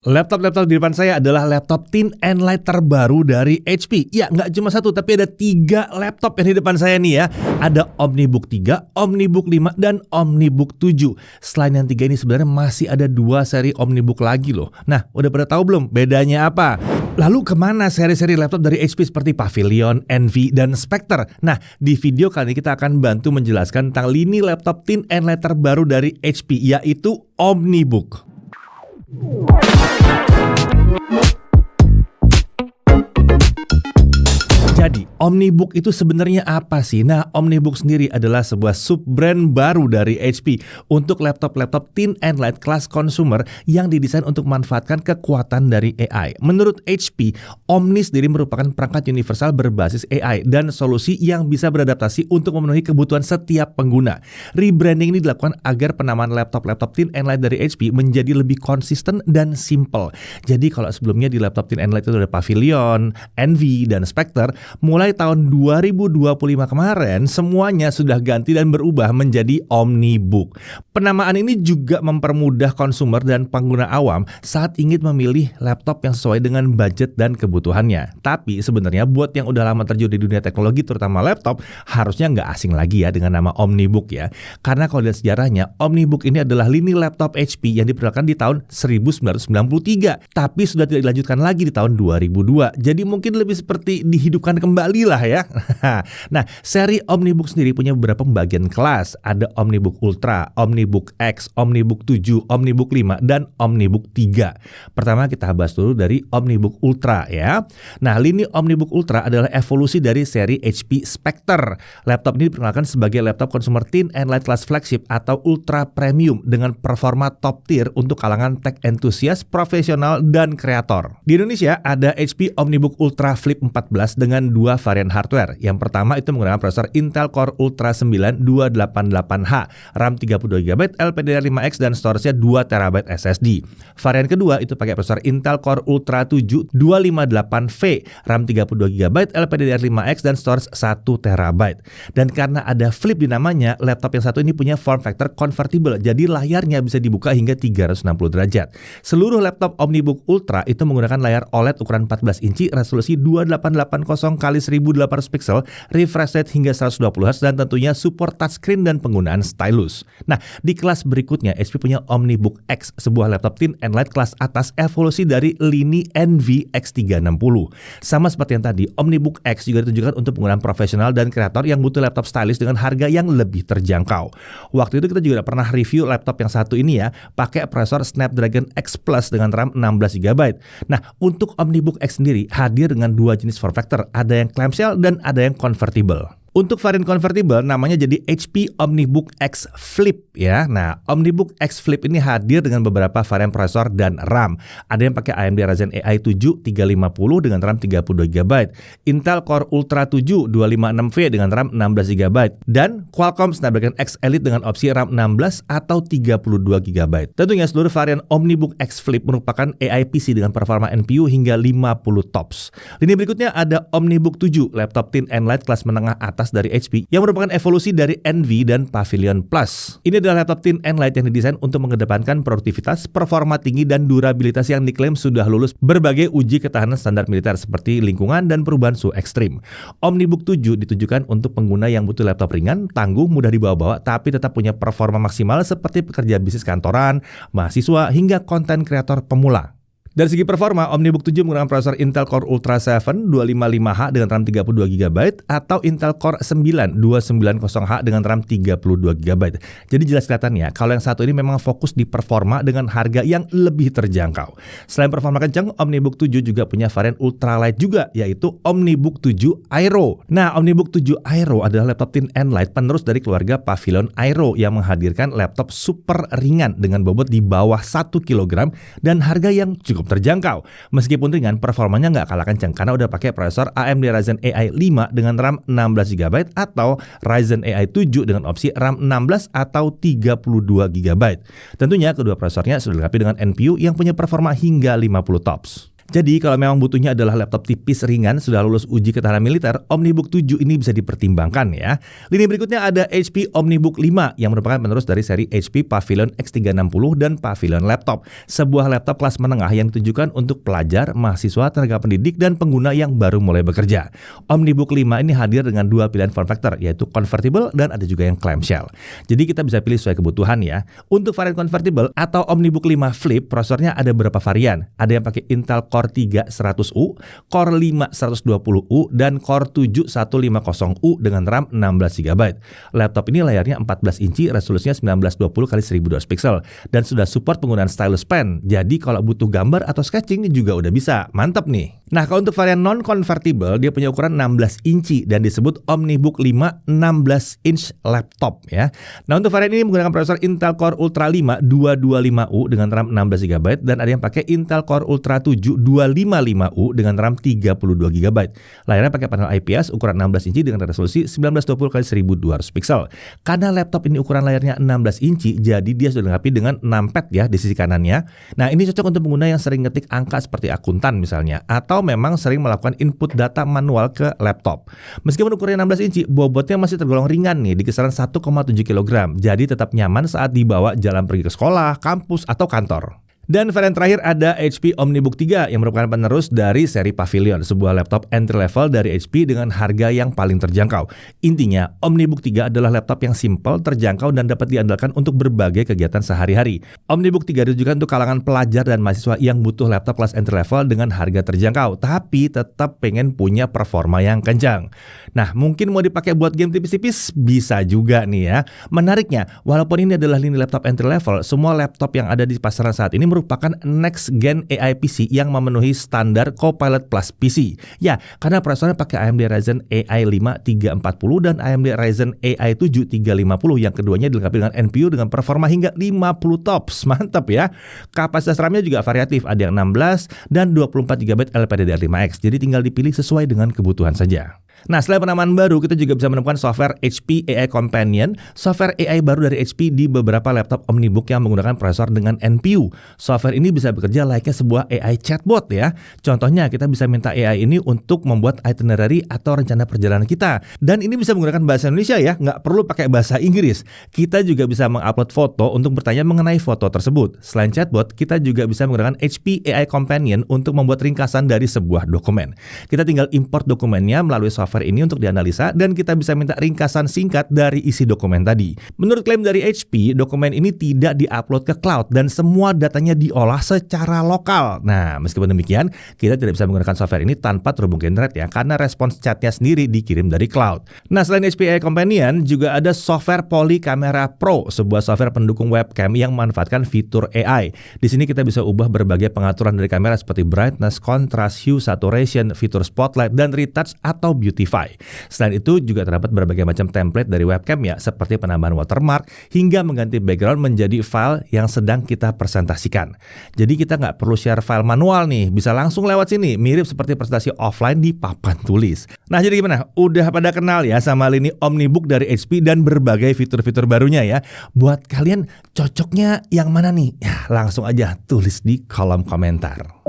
Laptop-laptop di depan saya adalah laptop Thin and Light terbaru dari HP. Ya, nggak cuma satu, tapi ada 3 laptop yang di depan saya nih ya. Ada Omnibook 3, Omnibook 5, dan Omnibook 7. Selain yang 3 ini sebenarnya masih ada 2 seri Omnibook lagi loh. Nah, udah pada tahu belum bedanya apa? Lalu kemana seri-seri laptop dari HP seperti Pavilion, Envy, dan Spectre? Nah, di video kali ini kita akan bantu menjelaskan tentang lini laptop Thin and Light terbaru dari HP, yaitu Omnibook. Jadi, Omnibook itu sebenarnya apa sih? Nah, Omnibook sendiri adalah sebuah sub-brand baru dari HP untuk laptop-laptop Thin and Light kelas consumer yang didesain untuk memanfaatkan kekuatan dari AI. Menurut HP, Omni sendiri merupakan perangkat universal berbasis AI dan solusi yang bisa beradaptasi untuk memenuhi kebutuhan setiap pengguna. Rebranding ini dilakukan agar penamaan laptop-laptop Thin and Light dari HP menjadi lebih konsisten dan simple. Jadi, kalau sebelumnya di laptop Thin and Light itu ada Pavilion, Envy, dan Spectre, mulai tahun 2025 kemarin, semuanya sudah ganti dan berubah menjadi Omnibook. Penamaan ini juga mempermudah konsumer dan pengguna awam saat ingin memilih laptop yang sesuai dengan budget dan kebutuhannya. Tapi sebenarnya buat yang udah lama terjun di dunia teknologi, terutama laptop, harusnya nggak asing lagi ya dengan nama Omnibook ya. Karena kalau lihat sejarahnya, Omnibook ini adalah lini laptop HP yang diperkenalkan di tahun 1993. Tapi sudah tidak dilanjutkan lagi di tahun 2002. Jadi mungkin lebih seperti dihidupkan kembali lah ya. Nah, seri Omnibook sendiri punya beberapa pembagian kelas. Ada Omnibook Ultra, Omnibook X, Omnibook 7, Omnibook 5, dan Omnibook 3. Pertama kita bahas dulu dari Omnibook Ultra ya. Nah, lini Omnibook Ultra adalah evolusi dari seri HP Spectre. Laptop ini diperkenalkan sebagai laptop consumer Thin and Light kelas flagship atau ultra premium dengan performa top tier untuk kalangan tech enthusiast, profesional, dan kreator. Di Indonesia ada HP Omnibook Ultra Flip 14 dengan 2 varian hardware. Yang pertama itu menggunakan prosesor Intel Core Ultra 9 288H, RAM 32GB, LPDDR5X, dan storage-nya 2TB SSD. Varian kedua itu pakai prosesor Intel Core Ultra 7 258V, RAM 32GB, LPDDR5X, dan storage 1TB. Dan karena ada flip di namanya, laptop yang satu ini punya form factor convertible, jadi layarnya bisa dibuka hingga 360 derajat. Seluruh laptop Omnibook Ultra itu menggunakan layar OLED ukuran 14 inci, resolusi 2880x1800 pixel, refresh rate hingga 120Hz, dan tentunya support touchscreen dan penggunaan stylus. Nah, di kelas berikutnya HP punya Omnibook X, sebuah laptop Thin and Light kelas atas evolusi dari lini Envy X360. Sama seperti yang tadi, Omnibook X juga ditujukan untuk penggunaan profesional dan kreator yang butuh laptop stylish dengan harga yang lebih terjangkau. Waktu itu kita juga pernah review laptop yang satu ini ya, pakai prosesor Snapdragon X Plus dengan RAM 16GB. Nah, untuk Omnibook X sendiri hadir dengan 2 jenis form factor, ada yang clamshell dan ada yang convertible. Untuk varian convertible namanya jadi HP Omnibook X Flip ya. Nah, Omnibook X Flip ini hadir dengan beberapa varian prosesor dan RAM. Ada yang pakai AMD Ryzen AI 7 350 dengan RAM 32GB, Intel Core Ultra 7 256V dengan RAM 16GB, dan Qualcomm Snapdragon X Elite dengan opsi RAM 16 atau 32GB. Tentunya seluruh varian Omnibook X Flip merupakan AI PC dengan performa NPU hingga 50 TOPS. Lini berikutnya ada Omnibook 7, laptop Thin and Light kelas menengah atas dari HP yang merupakan evolusi dari Envy dan Pavilion Plus. Ini adalah laptop Thin and Light yang didesain untuk mengedepankan produktivitas, performa tinggi, dan durabilitas yang diklaim sudah lulus berbagai uji ketahanan standar militer seperti lingkungan dan perubahan suhu ekstrim. Omnibook 7 ditujukan untuk pengguna yang butuh laptop ringan, tangguh, mudah dibawa-bawa, tapi tetap punya performa maksimal seperti pekerja bisnis kantoran, mahasiswa, hingga konten kreator pemula. Dari segi performa, Omnibook 7 menggunakan prosesor Intel Core Ultra 7 255H dengan RAM 32GB atau Intel Core 9 290H dengan RAM 32GB. Jadi jelas kelihatan ya, kalau yang satu ini memang fokus di performa dengan harga yang lebih terjangkau. Selain performa kencang, Omnibook 7 juga punya varian ultralight juga, yaitu Omnibook 7 Aero. Nah, Omnibook 7 Aero adalah laptop Thin and Light penerus dari keluarga Pavilion Aero yang menghadirkan laptop super ringan dengan bobot di bawah 1 kg dan harga yang cukup terjangkau. Meskipun ringan, performanya nggak kalah kencang karena udah pakai prosesor AMD Ryzen AI 5 dengan RAM 16GB atau Ryzen AI 7 dengan opsi RAM 16 atau 32GB. Tentunya kedua prosesornya sudah dilengkapi dengan NPU yang punya performa hingga 50 TOPS. Jadi kalau memang butuhnya adalah laptop tipis ringan sudah lulus uji ketahanan militer, Omnibook 7 ini bisa dipertimbangkan ya. Lini berikutnya ada HP Omnibook 5 yang merupakan penerus dari seri HP Pavilion X360 dan Pavilion Laptop. Sebuah laptop kelas menengah yang ditujukan untuk pelajar, mahasiswa, tenaga pendidik, dan pengguna yang baru mulai bekerja. Omnibook 5 ini hadir dengan dua pilihan form factor, yaitu convertible dan ada juga yang clamshell. Jadi kita bisa pilih sesuai kebutuhan ya. Untuk varian convertible atau Omnibook 5 Flip, prosesornya ada beberapa varian. Ada yang pakai Intel Core 3 100U, Core 5 120U, dan Core 7 150U dengan RAM 16GB. Laptop ini layarnya 14 inci, resolusinya 1920x1200 pixel, dan sudah support penggunaan stylus pen. Jadi kalau butuh gambar atau sketching juga udah bisa. Mantap nih. Nah, kalau untuk varian non-convertible, dia punya ukuran 16 inci dan disebut Omnibook 5 16 inch laptop ya. Nah, untuk varian ini menggunakan prosesor Intel Core Ultra 5 225U dengan RAM 16GB, dan ada yang pakai Intel Core Ultra 7 255U dengan RAM 32GB. Layarnya pakai panel IPS ukuran 16 inci dengan resolusi 1920x1200 pixel. Karena laptop ini ukuran layarnya 16 inci, jadi dia sudah dilengkapi dengan numpad ya di sisi kanannya. Nah, ini cocok untuk pengguna yang sering ngetik angka seperti akuntan misalnya, atau memang sering melakukan input data manual ke laptop. Meskipun ukurannya 16 inci, bobotnya masih tergolong ringan nih di kisaran 1,7 kg. Jadi tetap nyaman saat dibawa jalan pergi ke sekolah, kampus, atau kantor. Dan varian terakhir ada HP Omnibook 3 yang merupakan penerus dari seri Pavilion, sebuah laptop entry level dari HP dengan harga yang paling terjangkau. Intinya, Omnibook 3 adalah laptop yang simple, terjangkau, dan dapat diandalkan untuk berbagai kegiatan sehari-hari. Omnibook 3 ditujukan untuk kalangan pelajar dan mahasiswa yang butuh laptop kelas entry level dengan harga terjangkau, tapi tetap pengen punya performa yang kencang. Nah, mungkin mau dipakai buat game tipis-tipis? Bisa juga nih ya. Menariknya, walaupun ini adalah lini laptop entry level, semua laptop yang ada di pasaran saat ini merupakan next gen AI PC yang memenuhi standar Copilot Plus PC. Ya, karena prosesornya pakai AMD Ryzen AI 5 340 dan AMD Ryzen AI 7 350 yang keduanya dilengkapi dengan NPU dengan performa hingga 50 TOPS. Mantap ya. Kapasitas RAM-nya juga variatif, ada yang 16 dan 24GB LPDDR5X. Jadi tinggal dipilih sesuai dengan kebutuhan saja. Nah, selain penamaan baru, kita juga bisa menemukan software HP AI Companion, software AI baru dari HP di beberapa laptop Omnibook yang menggunakan prosesor dengan NPU. Software ini bisa bekerja layaknya sebuah AI chatbot ya. Contohnya, kita bisa minta AI ini untuk membuat itinerary atau rencana perjalanan kita. Dan ini bisa menggunakan bahasa Indonesia ya, nggak perlu pakai bahasa Inggris. Kita juga bisa mengupload foto untuk bertanya mengenai foto tersebut. Selain chatbot, kita juga bisa menggunakan HP AI Companion untuk membuat ringkasan dari sebuah dokumen. Kita tinggal import dokumennya melalui software ini untuk dianalisa, dan kita bisa minta ringkasan singkat dari isi dokumen tadi. Menurut klaim dari HP, dokumen ini tidak diupload ke cloud dan semua datanya diolah secara lokal. Nah, meskipun demikian, kita tidak bisa menggunakan software ini tanpa terhubung ke internet ya, karena respons chatnya sendiri dikirim dari cloud. Nah, selain HP AI Companion, juga ada software Poly Camera Pro, sebuah software pendukung webcam yang memanfaatkan fitur AI. Di sini kita bisa ubah berbagai pengaturan dari kamera seperti brightness, contrast, hue, saturation, fitur spotlight, dan retouch atau beauty. Selain itu juga terdapat berbagai macam template dari webcam ya, seperti penambahan watermark hingga mengganti background menjadi file yang sedang kita presentasikan. Jadi kita nggak perlu share file manual nih, bisa langsung lewat sini, mirip seperti presentasi offline di papan tulis. Nah, jadi gimana? Udah pada kenal ya sama lini Omnibook dari HP dan berbagai fitur-fitur barunya ya. Buat kalian cocoknya yang mana nih? Ya, langsung aja tulis di kolom komentar.